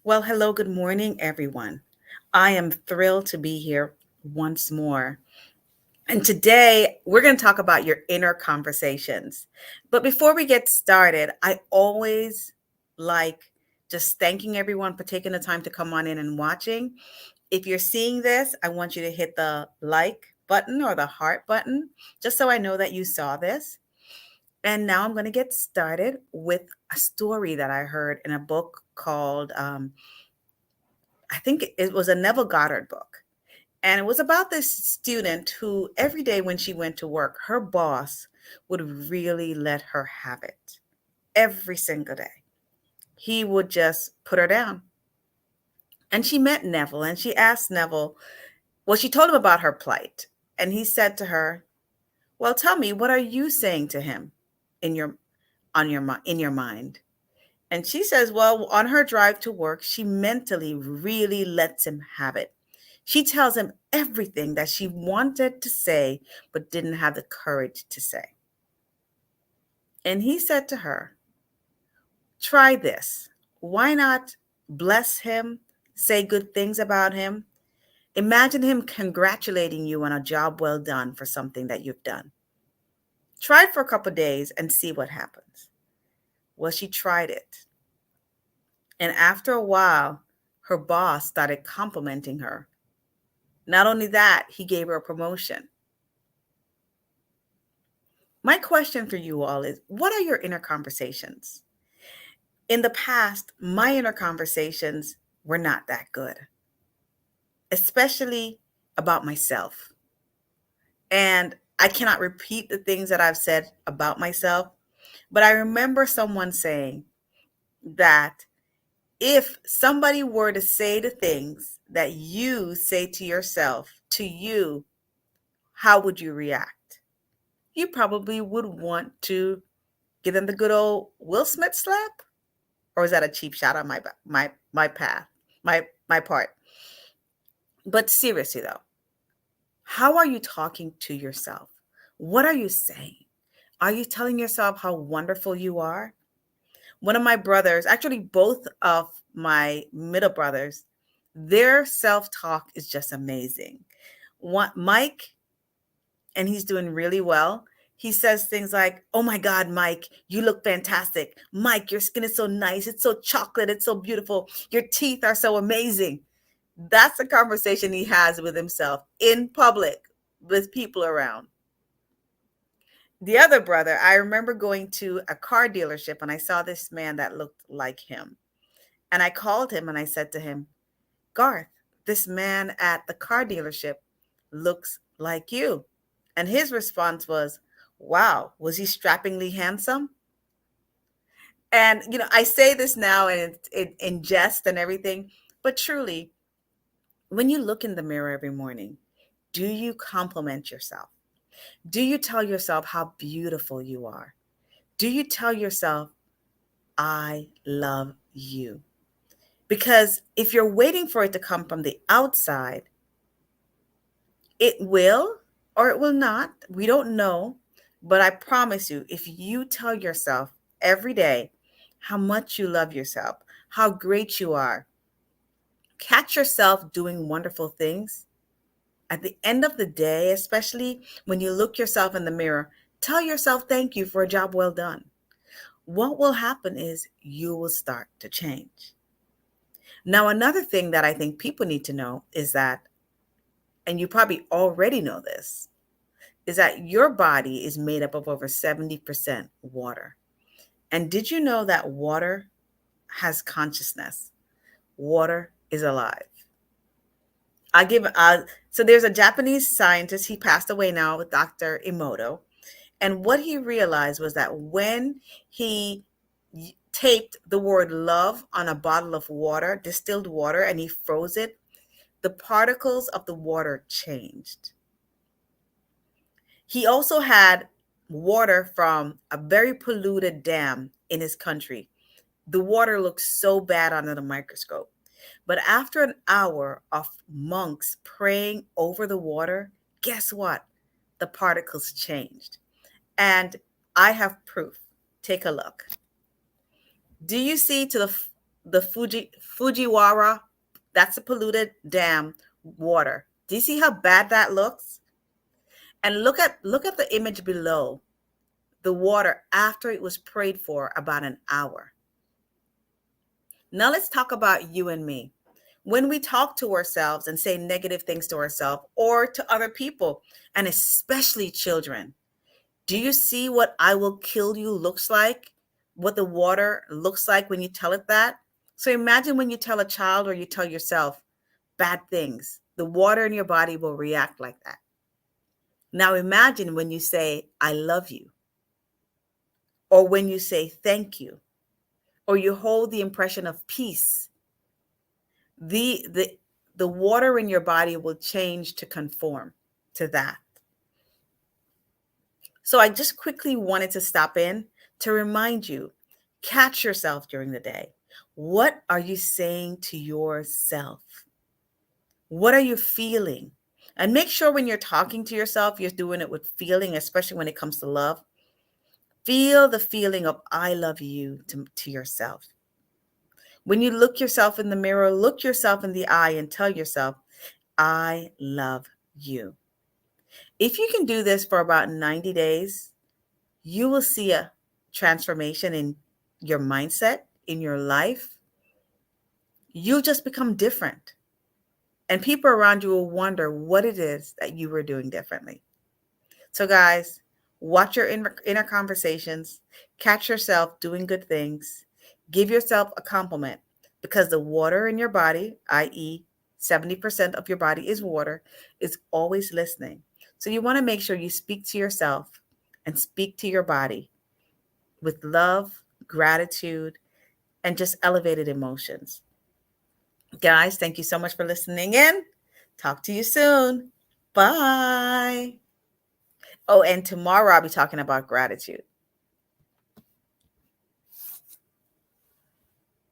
Well, hello, good morning, everyone. I am thrilled to be here once more. And today we're going to talk about your inner conversations. But before we get started, I always like just thanking everyone for taking the time to come on in and watching. If you're seeing this, I want you to hit the like button or the heart button, just so I know that you saw this. And now I'm going to get started with a story that I heard in a book called I think it was a Neville Goddard book. And it was about this student who, every day when she went to work, her boss would really let her have it every single day. He would just put her down. And she met Neville and she asked Neville, well, she told him about her plight. And he said to her, well, tell me, what are you saying to him in your in your mind? And she says, well, on her drive to work, she mentally really lets him have it. She tells him everything that she wanted to say, but didn't have the courage to say. And he said to her, try this. Why not bless him, say good things about him? Imagine him congratulating you on a job well done for something that you've done. Try it for a couple of days and see what happens. Well, she tried it. And after a while, her boss started complimenting her. Not only that, he gave her a promotion. My question for you all is, what are your inner conversations? In the past, my inner conversations were not that good, especially about myself. And I cannot repeat the things that I've said about myself, but I remember someone saying that if somebody were to say the things that you say to yourself, to you, how would you react? You probably would want to give them the good old Will Smith slap, or is that a cheap shot on my path, my part? But seriously though, how are you talking to yourself? What are you saying? Are you telling yourself how wonderful you are? One of my brothers, actually both of my middle brothers, their self-talk is just amazing. One, Mike, and he's doing really well. He says things like, oh my God, Mike, you look fantastic. Mike, your skin is so nice. It's so chocolate. It's so beautiful. Your teeth are so amazing. That's the conversation he has with himself in public with people around. The other brother, I remember going to a car dealership and I saw this man that looked like him. And I called him and I said to him, Garth, this man at the car dealership looks like you. And his response was, wow, was he strappingly handsome? And, I say this now and in jest and everything, but truly, when you look in the mirror every morning, do you compliment yourself? Do you tell yourself how beautiful you are? Do you tell yourself, I love you? Because if you're waiting for it to come from the outside, it will or it will not. We don't know. But I promise you, if you tell yourself every day how much you love yourself, how great you are, catch yourself doing wonderful things, at the end of the day, especially when you look yourself in the mirror, tell yourself thank you for a job well done. What will happen is you will start to change. Now, another thing that I think people need to know is that, and you probably already know this, is that your body is made up of over 70% water. And did you know that water has consciousness? Water is alive. I give so there's a Japanese scientist, he passed away now, with Dr. Emoto. And what he realized was that when he taped the word love on a bottle of water, distilled water, and he froze it, the particles of the water changed. He also had water from a very polluted dam in his country. The water looked so bad under the microscope. But after an hour of monks praying over the water, guess what? The particles changed. And I have proof. Take a look. Do you see to the Fujiwara, that's a polluted dam water. Do you see how bad that looks? And look at the image below, the water after it was prayed for about an hour. Now let's talk about you and me. When we talk to ourselves and say negative things to ourselves or to other people, and especially children, do you see what "I will kill you" looks like? What the water looks like when you tell it that? So imagine when you tell a child or you tell yourself bad things, the water in your body will react like that. Now imagine when you say, "I love you," or when you say "thank you," or you hold the impression of peace. The water in your body will change to conform to that. So I just quickly wanted to stop in to remind you, catch yourself during the day. What are you saying to yourself? What are you feeling? And make sure when you're talking to yourself, you're doing it with feeling, especially when it comes to love. Feel the feeling of "I love you" to yourself. When you look yourself in the mirror, look yourself in the eye and tell yourself, "I love you." If you can do this for about 90 days, you will see a transformation in your mindset, in your life. You just become different. And people around you will wonder what it is that you were doing differently. So, guys, watch your inner conversations, catch yourself doing good things, give yourself a compliment because the water in your body, i.e., 70% of your body is water, is always listening. So, you want to make sure you speak to yourself and speak to your body with love, gratitude, and just elevated emotions. Guys, thank you so much for listening in. Talk to you soon. Bye. Oh, and tomorrow I'll be talking about gratitude.